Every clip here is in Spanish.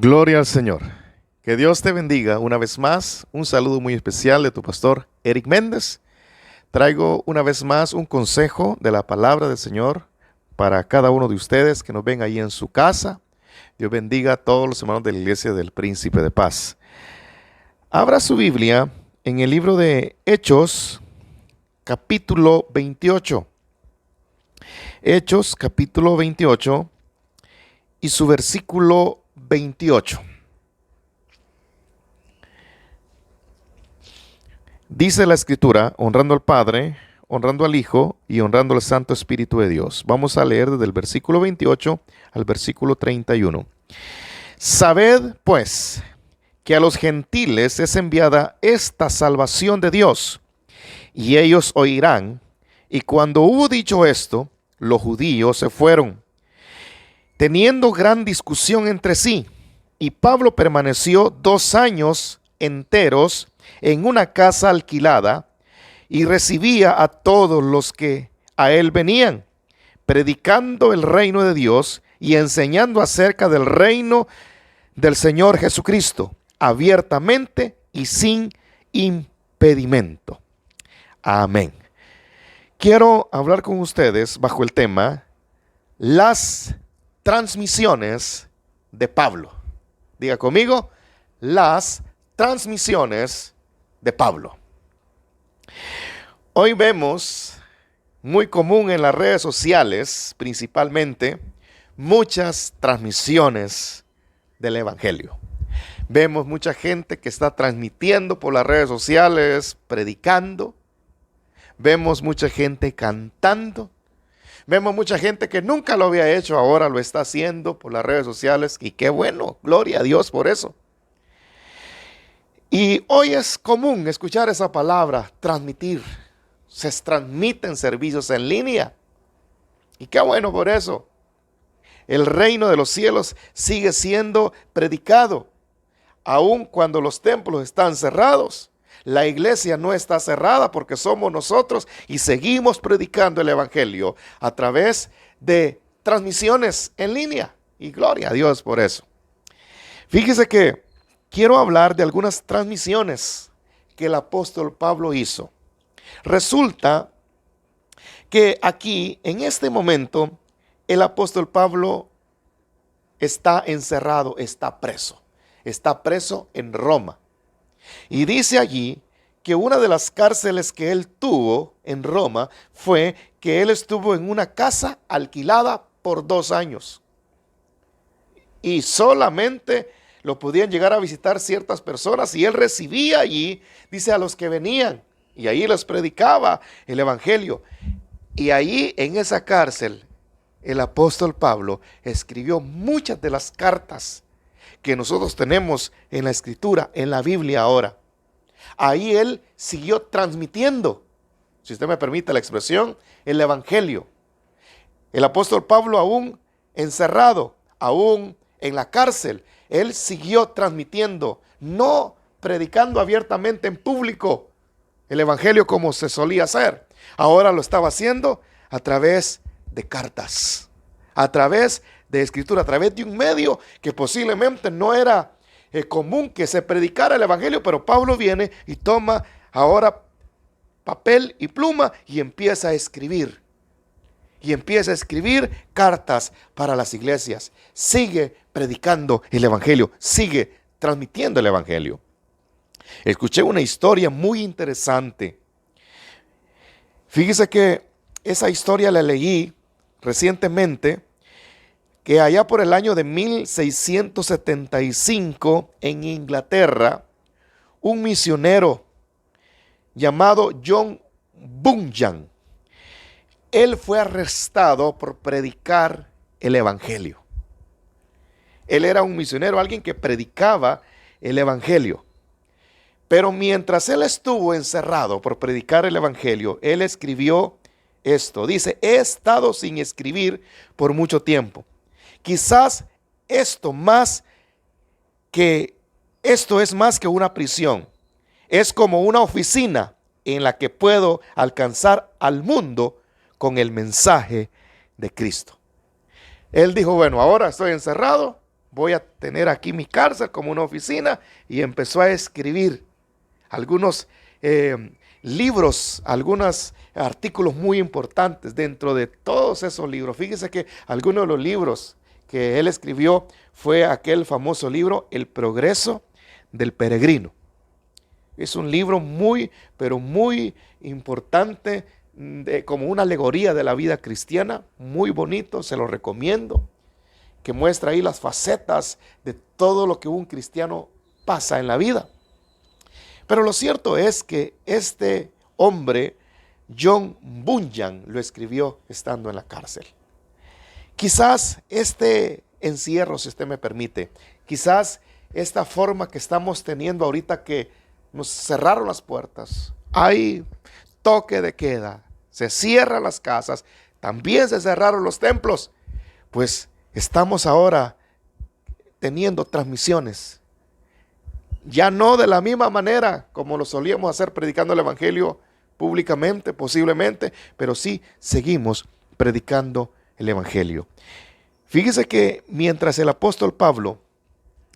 Gloria al Señor. Que Dios te bendiga una vez más. Un saludo muy especial de tu pastor Eric Méndez. Traigo una vez más un consejo de la palabra del Señor para cada uno de ustedes que nos ven ahí en su casa. Dios bendiga a todos los hermanos de la iglesia del Príncipe de Paz. Abra su Biblia en el libro de Hechos, capítulo 28. Hechos, capítulo 28 y su versículo 28. Dice la Escritura, honrando al Padre, honrando al Hijo y honrando al Santo Espíritu de Dios. Vamos a leer desde el versículo 28 al versículo 31. Sabed, pues, que a los gentiles es enviada esta salvación de Dios, y ellos oirán. Y cuando hubo dicho esto, los judíos se fueron, teniendo gran discusión entre sí. Y Pablo permaneció 2 años enteros en una casa alquilada y recibía a todos los que a él venían, predicando el reino de Dios y enseñando acerca del reino del Señor Jesucristo, abiertamente y sin impedimento. Amén. Quiero hablar con ustedes bajo el tema las transmisiones de Pablo. Diga conmigo, las transmisiones de Pablo. Hoy vemos muy común en las redes sociales, principalmente, muchas transmisiones del Evangelio. Vemos mucha gente que está transmitiendo por las redes sociales, predicando. Vemos mucha gente cantando. Vemos mucha gente que nunca lo había hecho, ahora lo está haciendo por las redes sociales. Y qué bueno, gloria a Dios por eso. Y hoy es común escuchar esa palabra, transmitir. Se transmiten servicios en línea. Y qué bueno por eso. El reino de los cielos sigue siendo predicado, aun cuando los templos están cerrados. La iglesia no está cerrada porque somos nosotros y seguimos predicando el evangelio a través de transmisiones en línea. Y gloria a Dios por eso. Fíjese que quiero hablar de algunas transmisiones que el apóstol Pablo hizo. Resulta que aquí, en este momento, el apóstol Pablo está encerrado, está preso en Roma. Y dice allí que una de las cárceles que él tuvo en Roma fue que él estuvo en una casa alquilada por 2 años. Y solamente lo podían llegar a visitar ciertas personas y él recibía allí, dice, a los que venían. Y ahí les predicaba el evangelio. Y ahí en esa cárcel el apóstol Pablo escribió muchas de las cartas que nosotros tenemos en la escritura, en la Biblia ahora. Ahí él siguió transmitiendo, si usted me permite la expresión, el evangelio. El apóstol Pablo, aún encerrado, aún en la cárcel, él siguió transmitiendo, no predicando abiertamente en público el evangelio como se solía hacer. Ahora lo estaba haciendo a través de cartas, a través de escritura, a través de un medio que posiblemente no era común que se predicara el evangelio, pero Pablo viene y toma ahora papel y pluma y empieza a escribir. Y empieza a escribir cartas para las iglesias. Sigue predicando el evangelio, sigue transmitiendo el evangelio. Escuché una historia muy interesante. Fíjese que esa historia la leí recientemente, que allá por el año de 1675 en Inglaterra, un misionero llamado John Bunyan, él fue arrestado por predicar el evangelio. Él era un misionero, alguien que predicaba el evangelio. Pero mientras él estuvo encerrado por predicar el evangelio, él escribió esto. Dice, he estado sin escribir por mucho tiempo. Quizás esto es más que una prisión. Es como una oficina en la que puedo alcanzar al mundo con el mensaje de Cristo. Él dijo, bueno, ahora estoy encerrado, voy a tener aquí mi cárcel como una oficina, y empezó a escribir algunos libros, algunos artículos muy importantes dentro de todos esos libros. Fíjese que algunos de los libros que él escribió fue aquel famoso libro, El progreso del peregrino. Es un libro muy, pero muy importante, como una alegoría de la vida cristiana, muy bonito, se lo recomiendo, que muestra ahí las facetas de todo lo que un cristiano pasa en la vida. Pero lo cierto es que este hombre, John Bunyan, lo escribió estando en la cárcel. Quizás este encierro, si usted me permite, quizás esta forma que estamos teniendo ahorita, que nos cerraron las puertas, hay toque de queda, se cierran las casas, también se cerraron los templos, pues estamos ahora teniendo transmisiones, ya no de la misma manera como lo solíamos hacer, predicando el evangelio públicamente, posiblemente, pero sí seguimos predicando el evangelio. Fíjese que mientras el apóstol Pablo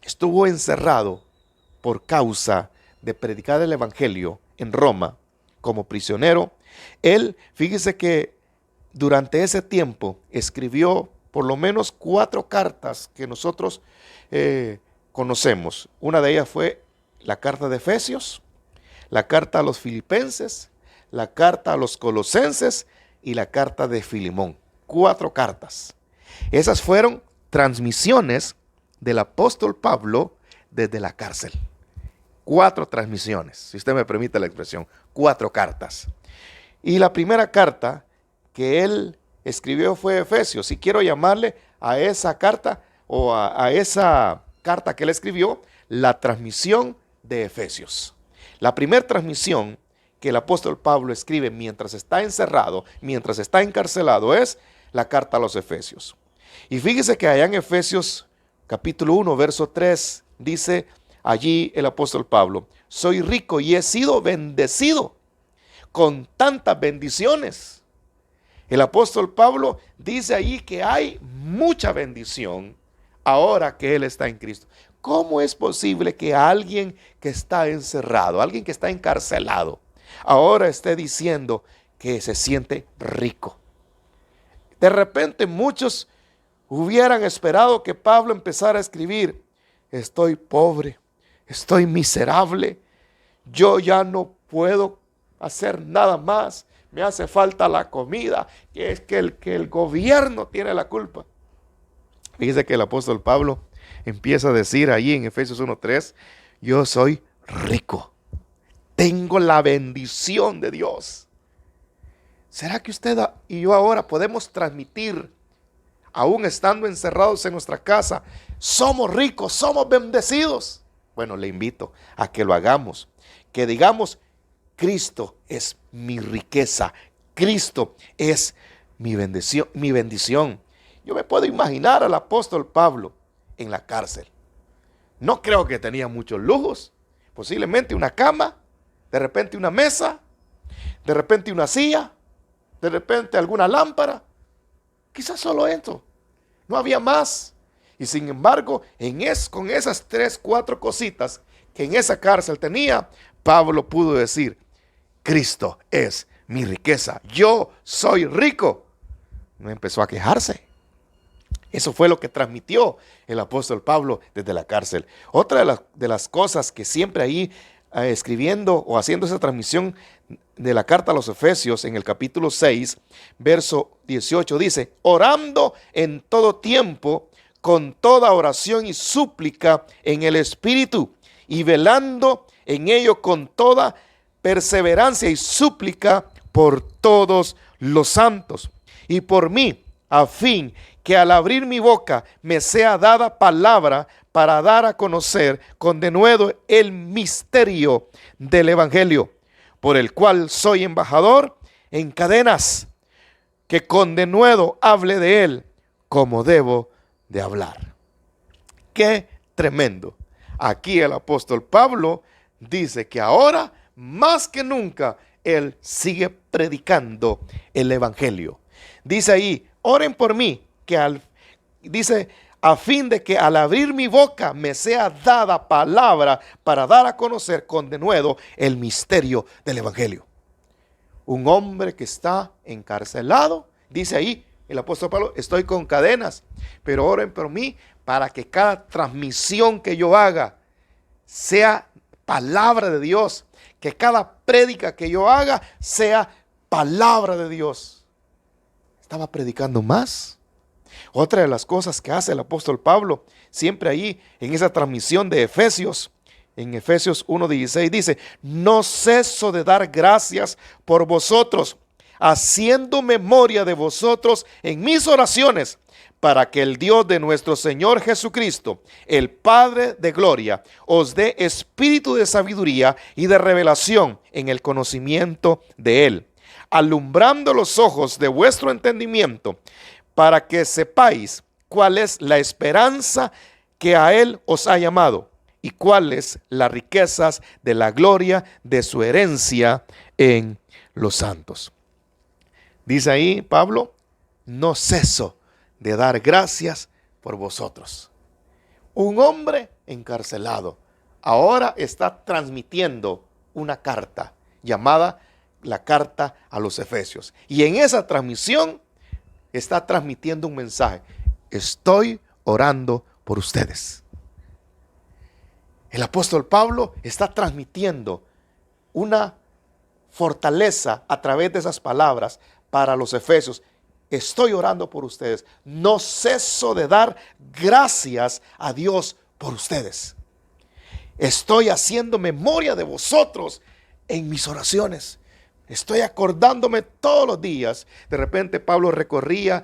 estuvo encerrado por causa de predicar el evangelio en Roma como prisionero, él, fíjese que durante ese tiempo escribió por lo menos 4 cartas que nosotros conocemos. Una de ellas fue la carta de Efesios, la carta a los Filipenses, la carta a los Colosenses y la carta de Filemón. 4 cartas. Esas fueron transmisiones del apóstol Pablo desde la cárcel. 4 transmisiones, si usted me permite la expresión, 4 cartas. Y la primera carta que él escribió fue Efesios, y quiero llamarle a esa carta, o a esa carta que él escribió, la transmisión de Efesios. La primera transmisión que el apóstol Pablo escribe mientras está encerrado, mientras está encarcelado, es la carta a los Efesios. Y fíjese que allá en Efesios capítulo 1, verso 3, dice allí el apóstol Pablo: soy rico y he sido bendecido con tantas bendiciones. El apóstol Pablo dice allí que hay mucha bendición ahora que él está en Cristo. ¿Cómo es posible que alguien que está encerrado, alguien que está encarcelado, ahora esté diciendo que se siente rico? De repente muchos hubieran esperado que Pablo empezara a escribir: estoy pobre, estoy miserable, yo ya no puedo hacer nada más, me hace falta la comida, que es que el gobierno tiene la culpa. Fíjese que el apóstol Pablo empieza a decir ahí en Efesios 1:3, yo soy rico, tengo la bendición de Dios. ¿Será que usted y yo ahora podemos transmitir, aún estando encerrados en nuestra casa, somos ricos, somos bendecidos? Bueno, le invito a que lo hagamos, que digamos: Cristo es mi riqueza, Cristo es mi bendición. Yo me puedo imaginar al apóstol Pablo en la cárcel. No creo que tenía muchos lujos, posiblemente una cama, de repente una mesa, de repente una silla, de repente alguna lámpara, quizás solo esto, no había más. Y sin embargo, con esas 3, 4 cositas que en esa cárcel tenía, Pablo pudo decir: Cristo es mi riqueza, yo soy rico. No empezó a quejarse. Eso fue lo que transmitió el apóstol Pablo desde la cárcel. Otra de las cosas que siempre ahí escribiendo o haciendo esa transmisión de la carta a los Efesios, en el capítulo 6, verso 18, dice: orando en todo tiempo, con toda oración y súplica en el Espíritu, y velando en ello con toda perseverancia y súplica por todos los santos, y por mí, a fin que al abrir mi boca me sea dada palabra para dar a conocer con denuedo el misterio del evangelio, por el cual soy embajador en cadenas, que con denuedo hable de él como debo de hablar. ¡Qué tremendo! Aquí el apóstol Pablo dice que ahora, más que nunca, él sigue predicando el evangelio. Dice ahí: oren por mí, dice: a fin de que al abrir mi boca me sea dada palabra para dar a conocer con denuedo el misterio del evangelio. Un hombre que está encarcelado, dice ahí el apóstol Pablo, estoy con cadenas, pero oren por mí para que cada transmisión que yo haga sea palabra de Dios, que cada prédica que yo haga sea palabra de Dios. Estaba predicando más. Otra de las cosas que hace el apóstol Pablo, siempre ahí en esa transmisión de Efesios, en Efesios 1:16 dice, no ceso de dar gracias por vosotros, haciendo memoria de vosotros en mis oraciones, para que el Dios de nuestro Señor Jesucristo, el Padre de gloria, os dé espíritu de sabiduría y de revelación en el conocimiento de Él, alumbrando los ojos de vuestro entendimiento, para que sepáis cuál es la esperanza que a Él os ha llamado y cuáles las riquezas de la gloria de su herencia en los santos. Dice ahí Pablo, no ceso de dar gracias por vosotros. Un hombre encarcelado ahora está transmitiendo una carta llamada la carta a los Efesios. Y en esa transmisión está transmitiendo un mensaje. Estoy orando por ustedes. El apóstol Pablo está transmitiendo una fortaleza a través de esas palabras para los efesios. Estoy orando por ustedes. No ceso de dar gracias a Dios por ustedes. Estoy haciendo memoria de vosotros en mis oraciones. Estoy acordándome todos los días. De repente Pablo recorría,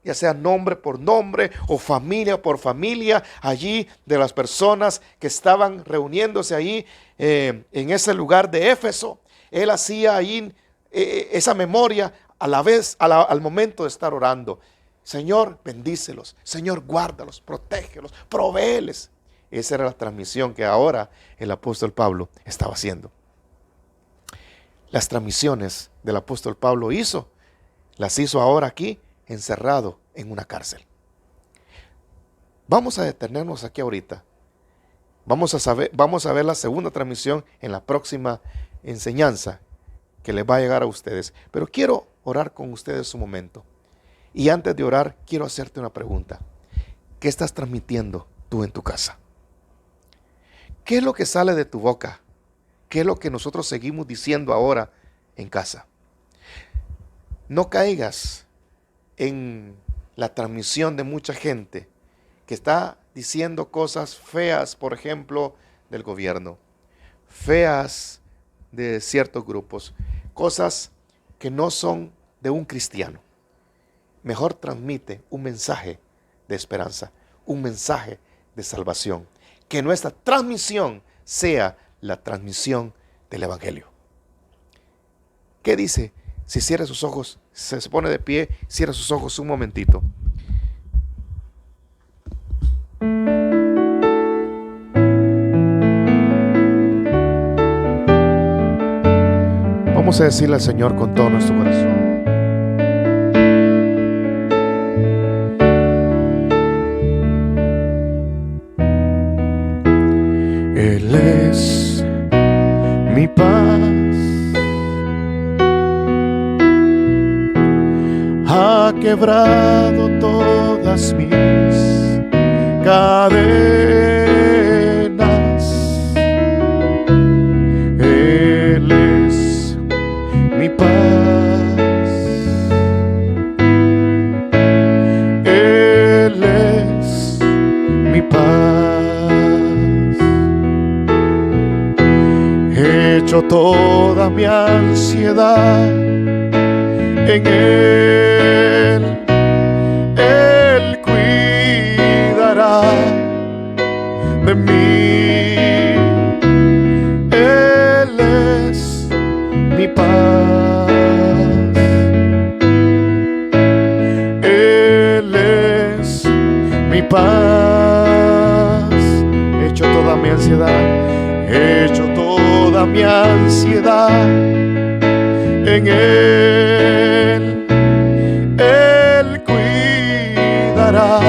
ya sea nombre por nombre o familia por familia, allí de las personas que estaban reuniéndose ahí en ese lugar de Éfeso. Él hacía ahí esa memoria a la vez, al momento de estar orando. Señor, bendícelos. Señor, guárdalos, protégelos, provéeles. Esa era la transmisión que ahora el apóstol Pablo estaba haciendo. Las transmisiones del apóstol Pablo las hizo ahora aquí, encerrado en una cárcel. Vamos a detenernos aquí ahorita. Vamos a ver la segunda transmisión en la próxima enseñanza que les va a llegar a ustedes. Pero quiero orar con ustedes un momento. Y antes de orar, quiero hacerte una pregunta. ¿Qué estás transmitiendo tú en tu casa? ¿Qué es lo que sale de tu boca? ¿Qué es lo que nosotros seguimos diciendo ahora en casa? No caigas en la transmisión de mucha gente que está diciendo cosas feas, por ejemplo, del gobierno, feas de ciertos grupos, cosas que no son de un cristiano. Mejor transmite un mensaje de esperanza, un mensaje de salvación. Que nuestra transmisión sea la transmisión del evangelio. ¿Qué dice? Si cierra sus ojos, se pone de pie, cierra sus ojos un momentito. Vamos a decirle al Señor con todo nuestro corazón. Él es mi paz, ha quebrado todas mis cadenas. Él es mi paz, Él es mi paz. Echo toda mi ansiedad en Él. Él cuidará de mí. Él es mi paz. Él es mi paz. Echo toda mi ansiedad, echo toda mi ansiedad en Él. Él cuidará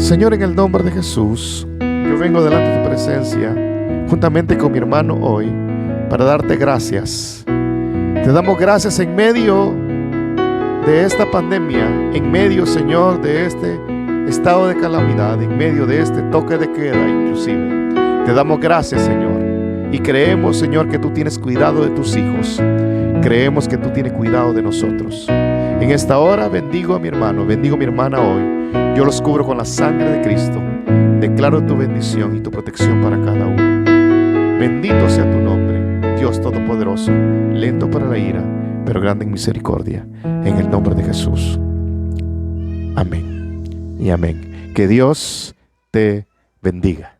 Señor, en el nombre de Jesús, yo vengo delante de tu presencia juntamente con mi hermano hoy para darte gracias. Te damos gracias en medio de esta pandemia, en medio, Señor, de este estado de calamidad, en medio de este toque de queda inclusive. Te damos gracias, Señor, y creemos, Señor, que tú tienes cuidado de tus hijos. Creemos que tú tienes cuidado de nosotros. En esta hora bendigo a mi hermano, bendigo a mi hermana hoy. Yo los cubro con la sangre de Cristo. Declaro tu bendición y tu protección para cada uno. Bendito sea tu nombre, Dios Todopoderoso, lento para la ira, pero grande en misericordia. En el nombre de Jesús. Amén y amén. Que Dios te bendiga.